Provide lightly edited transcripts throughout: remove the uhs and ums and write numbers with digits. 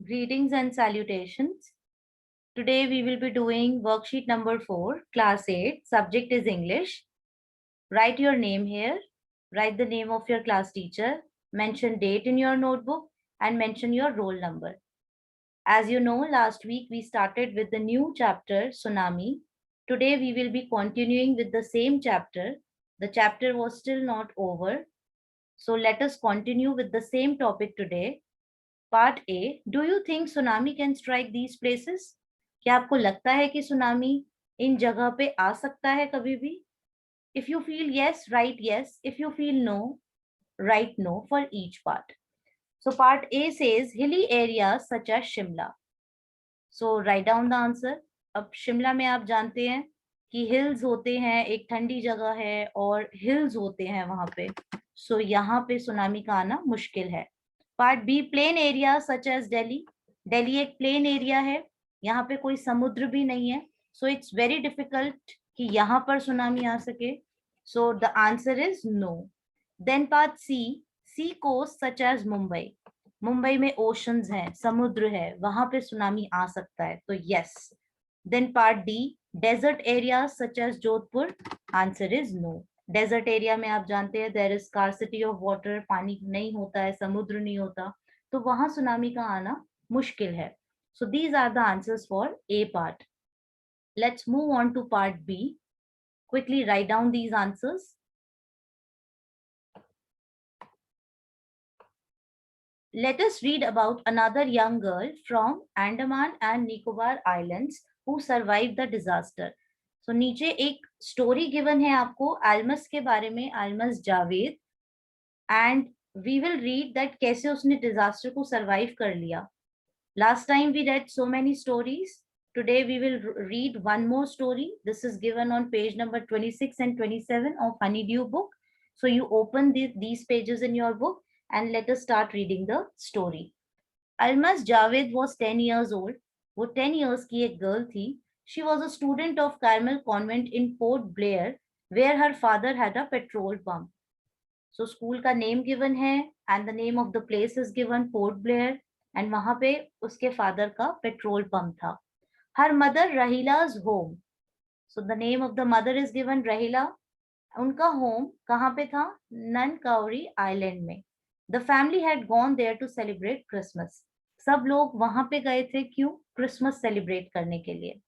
Greetings and salutations. Today we will be doing worksheet number 4, class 8. Subject is English. Write your name here. Write the name of your class teacher. Mention date in your notebook and mention your roll number. As you know, last week we started with the new chapter, Tsunami. Today we will be continuing with the same chapter. The chapter was still not over. So let us continue with the same topic today. Part A, do you think tsunami can strike these places? क्या आपको लगता है कि tsunami in जगह पे आ सकता है कभी भी? If you feel yes, write yes. If you feel no, write no for each part. So part A says hilly area such as Shimla. So write down the answer. अब शिमला में आप जानते हैं कि हिल्स होते हैं, एक ठंडी जगह है और हिल्स होते हैं वहां पे. सो यहाँ पे सुनामी का आना मुश्किल है. Part B, plain area such as Delhi. Delhi एक प्लेन एरिया है, यहाँ पे कोई समुद्र भी नहीं है. सो इट्स वेरी डिफिकल्ट कि यहाँ पर सुनामी आ सके. So the answer is no. Then part C, sea coast such as Mumbai. Mumbai में ओशंस हैं, समुद्र है, वहां पे सुनामी आ सकता है, तो yes. Then part D, desert area such as Jodhpur. Answer is no. Desert area में आप जानते हैं there is scarcity of water, पानी नहीं होता है, समुद्र नहीं होता, तो वहां सुनामी का आना मुश्किल है. So these are the answers for A part. Let's move on to part B. Quickly write down these answers. Let us read about another young girl from Andaman and Nicobar Islands who survived the disaster. So नीचे एक story given है आपको अल्मस के बारे में, Almas Javed, and we will read that कैसे उसने disaster को सरवाइव कर लिया. Last time we read so many stories. Today we will read one more story. This is given on page number 26 and 27 of Honeydew book. So you open these pages in your book and let us start reading the story. Almas Javed was 10 years old. वो 10 years की एक girl थी. She was a student of Carmel Convent in Port Blair, where her father had a petrol pump. So school का name given है and the name of the place is given, Port Blair, and वहाँ पे उसके father का petrol pump था. Her mother Rahila's home. So the name of the mother is given, Rahila. उनका home कहाँ पे था? ननकाउरी आइलैंड में. The family had gone there to celebrate Christmas. सब लोग वहां पे गए थे, क्यों? क्रिसमस सेलिब्रेट करने के लिए.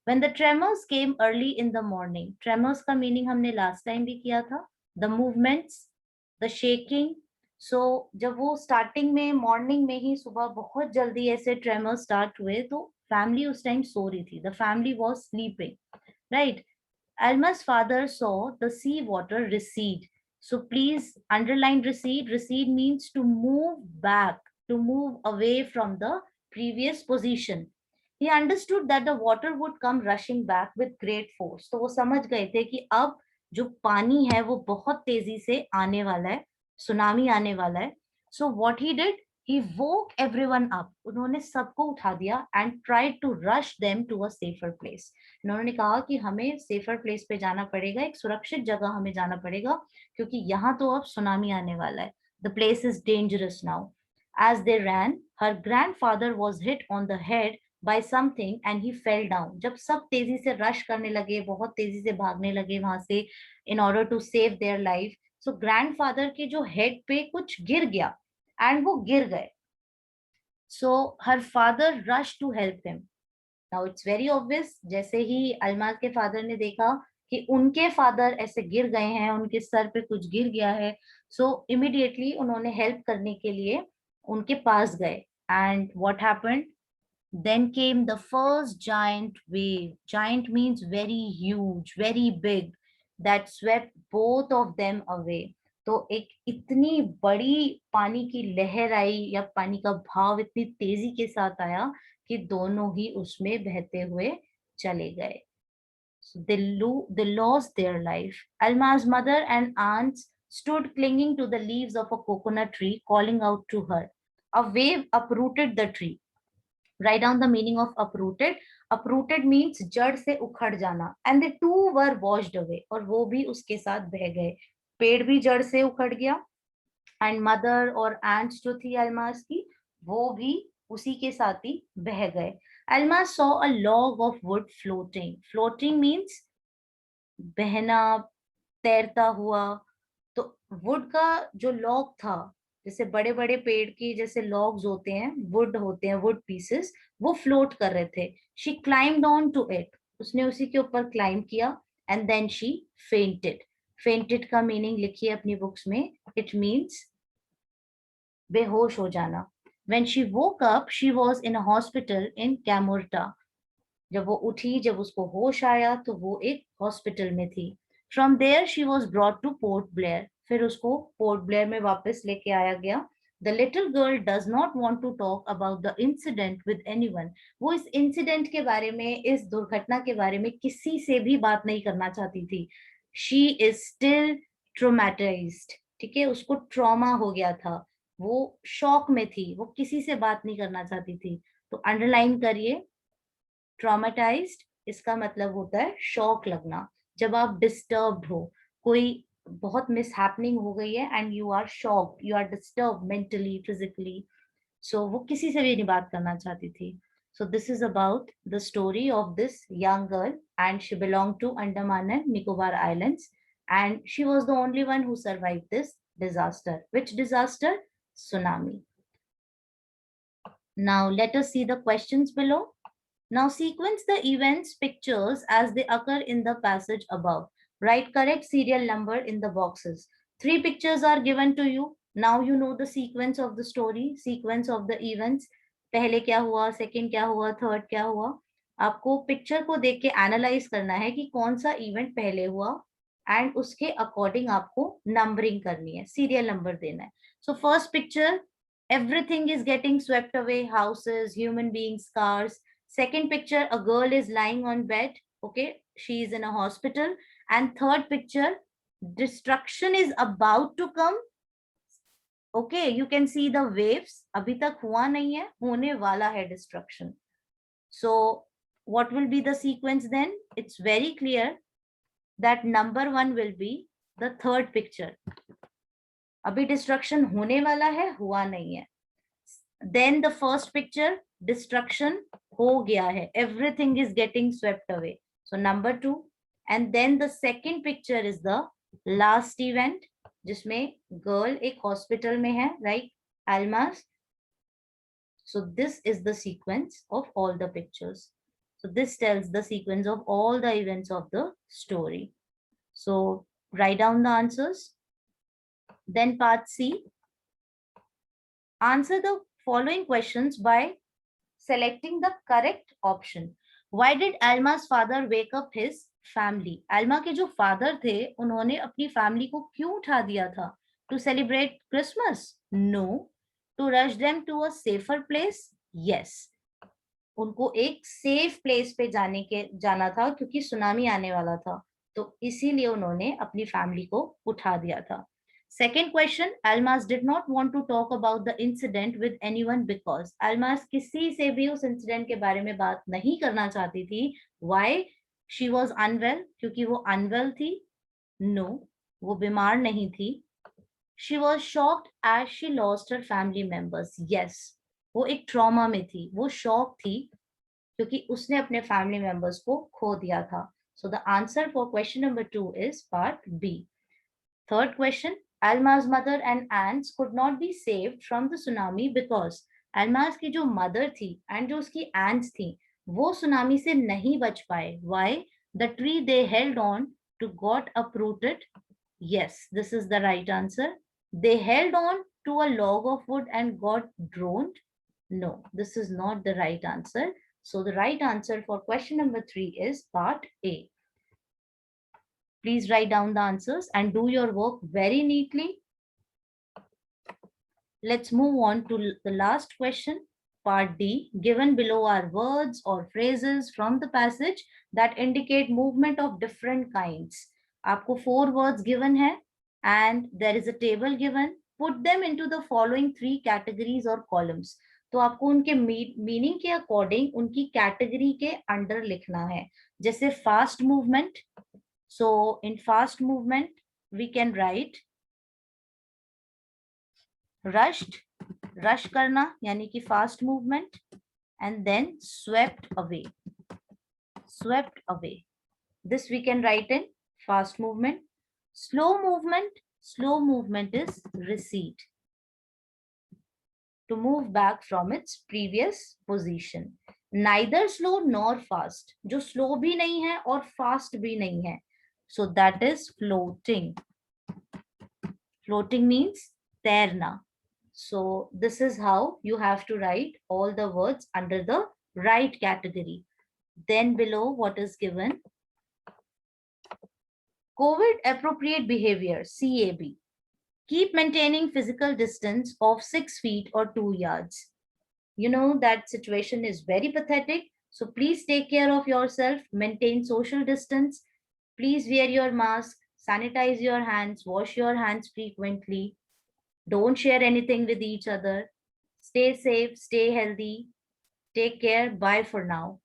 When the tremors came early in the morning. Tremors का मीनिंग हमने लास्ट टाइम भी किया था. The movements, the shaking. So जब वो स्टार्टिंग में मॉर्निंग में ही सुबह बहुत जल्दी ऐसे ट्रेमर्स स्टार्ट हुए, तो फैमिली उस टाइम सो रही थी. The family was sleeping, right. Alma's father saw the sea water recede. So please underline recede. Recede means to move back, to move away from the previous position. He understood that the water would come rushing back with great force. तो वो समझ गए थे कि अब जो पानी है वो बहुत तेजी से आने वाला है, सुनामी आने वाला है. So what he did? He woke everyone up. उन्होंने सबको उठा दिया and tried to rush them to a safer place. उन्होंने कहा कि हमें सेफर प्लेस पे जाना पड़ेगा, एक सुरक्षित जगह हमें जाना पड़ेगा, क्योंकि यहाँ तो अब सुनामी आने वाला है. The place is dangerous now. As they ran, her grandfather was hit on the head by something and he fell down. जब सब तेजी से रश करने लगे, बहुत तेजी से भागने लगे वहां से in order to save their life, so grandfather के जो हेड पे कुछ गिर गया एंड वो गिर गए. So her father rush to help him. Now it's very obvious, जैसे ही अलमाज के फादर ने देखा कि उनके फादर ऐसे गिर गए हैं, उनके सर पे कुछ गिर गया है, सो इमिडिएटली उन्होंने हेल्प करने के लिए उनके पास गए. And what happened? Then came the first giant wave. Giant means very huge, very big, that swept both of them away. तो एक इतनी बड़ी पानी की लहर आई, या पानी का भाव इतनी तेजी के साथ आया कि दोनों ही उसमें बहते हुए चले गए. So they lost their life. Alma's mother and aunts stood clinging to the leaves of a coconut tree, calling out to her. A wave uprooted the tree. Write down the meaning of uprooted. Uprooted means जड़ से उखड़ जाना. And the two were washed away. और वो भी उसके साथ बह गए. पेड़ भी जड़ से उखड़ गया, एंड मदर और आंट्स जो थी अलमास की, वो भी उसी के साथ ही बह गए. Alma saw a log of wood floating. Floating means बहना, तैरता हुआ. तो वुड का जो लॉग था, जैसे बड़े बड़े पेड़ की जैसे लॉग्स होते हैं, वुड होते हैं, वुड पीसेस, वो फ्लोट कर रहे थे. She climbed on to it. उसने उसी के ऊपर क्लाइम किया. And then she fainted. Fainted का मीनिंग लिखिए अपनी बुक्स में. इट मीन्स बेहोश हो जाना. When she woke up, she was in a hospital in Camorta. जब वो उठी, जब उसको होश आया, तो वो एक हॉस्पिटल में थी. From there she was brought to Port Blair. फिर उसको पोर्ट ब्लेयर में वापस लेके आया गया. The little girl does not want to talk about the incident with anyone. वो इस इंसिडेंट के बारे में, इस दुर्घटना के बारे में किसी से भी बात नहीं करना चाहती थी. She is still traumatised. ठीक है, उसको ट्रॉमा हो गया था, वो शॉक में थी, वो किसी से बात नहीं करना चाहती थी. तो अंडरलाइन करिए, ट्रॉमेटाइज्ड इसका मतलब होता है शॉक लगना. जब आप डिस्टर्ब्ड हो, कोई बहुत मिसहैपनिंग हो गई है and you are shocked, you are disturbed mentally, physically. So वो किसी से भी नहीं बात करना चाहती थी. So this is about the story of this young girl, and she belonged to Andaman and Nicobar Islands, and she was the only one who survived this disaster. Which disaster? Tsunami. Now let us see the questions below. Now sequence the events pictures as they occur in the passage above. Write correct serial number in the boxes. 3 pictures are given to you. Now you know the sequence of the story, sequence of the events. पहले क्या हुआ, second क्या हुआ, third क्या हुआ. आपको picture को देख के एनालाइज करना है कि कौन सा इवेंट पहले हुआ, एंड उसके अकॉर्डिंग आपको नंबरिंग करनी है, सीरियल नंबर देना है. So first picture, everything is getting swept away, houses, human beings, cars. Second picture, a girl is lying on bed. Okay, she is in a hospital. And third picture, destruction is about to come. Okay, you can see the waves. अभी तक हुआ नहीं है, होने वाला है destruction. So what will be the sequence then? It's very clear that number 1 will be the third picture. अभी destruction होने वाला है, हुआ नहीं है. Then the first picture, destruction हो गया है, everything is getting swept away. So number 2. And then the second picture is the last event, जिसमें girl एक hospital में है, right? Almas. So this is the sequence of all the pictures. So this tells the sequence of all the events of the story. So write down the answers. Then part C. Answer the following questions by selecting the correct option. Why did Alma's father wake up his family? Alma के जो father थे, उन्होंने अपनी family को क्यों उठा दिया था? To celebrate Christmas? No. To rush them to a safer place? Yes. उनको एक सेफ प्लेस पे जाना था क्योंकि सुनामी आने वाला था, तो इसीलिए उन्होंने अपनी फैमिली को उठा दिया था. Second question, Almas did not want to talk about the incident with anyone because Almas किसी से भी उस इंसिडेंट के बारे में बात नहीं करना चाहती थी. Why? She was unwell, क्योंकि वो unwell थी. No, वो बीमार नहीं थी. She was shocked as she lost her family members. Yes, वो एक ट्रॉमा में थी, वो शॉक थी क्योंकि उसने अपने फैमिली मेंबर्स को खो दिया था. So the answer for question number 2 is part B. Third question, Alma's mother and aunts could not be saved from the tsunami because Alma's की जो mother थी and जो उसकी aunts थी, वो सुनामी से नहीं बच पाए. Why? The tree they held on to got uprooted. Yes, this is the right answer. They held on to a log of wood and got drowned. No, this is not the right answer. So the right answer for question number 3 is part A. Please write down the answers and do your work very neatly. Let's move on to the last question, part D. Given below are words or phrases from the passage that indicate movement of different kinds. आपको 4 words given है and there is a table given. Put them into the following 3 categories or columns. तो आपको उनके meaning के according उनकी category के under लिखना है. जैसे fast movement. So in fast movement, we can write rushed, rush करना यानी कि fast movement, and then swept away. Swept away. This we can write in fast movement. Slow movement. Slow movement is recede. To move back from its previous position. Neither slow nor fast. जो slow भी नहीं है और fast भी नहीं है. So that is floating. Floating means तैरना. So this is how you have to write all the words under the right category. Then below what is given? COVID appropriate behavior, CAB. Keep maintaining physical distance of 6 feet or 2 yards. You know that situation is very pathetic. So please take care of yourself, maintain social distance. Please wear your mask, sanitize your hands, wash your hands frequently. Don't share anything with each other. Stay safe, stay healthy. Take care. Bye for now.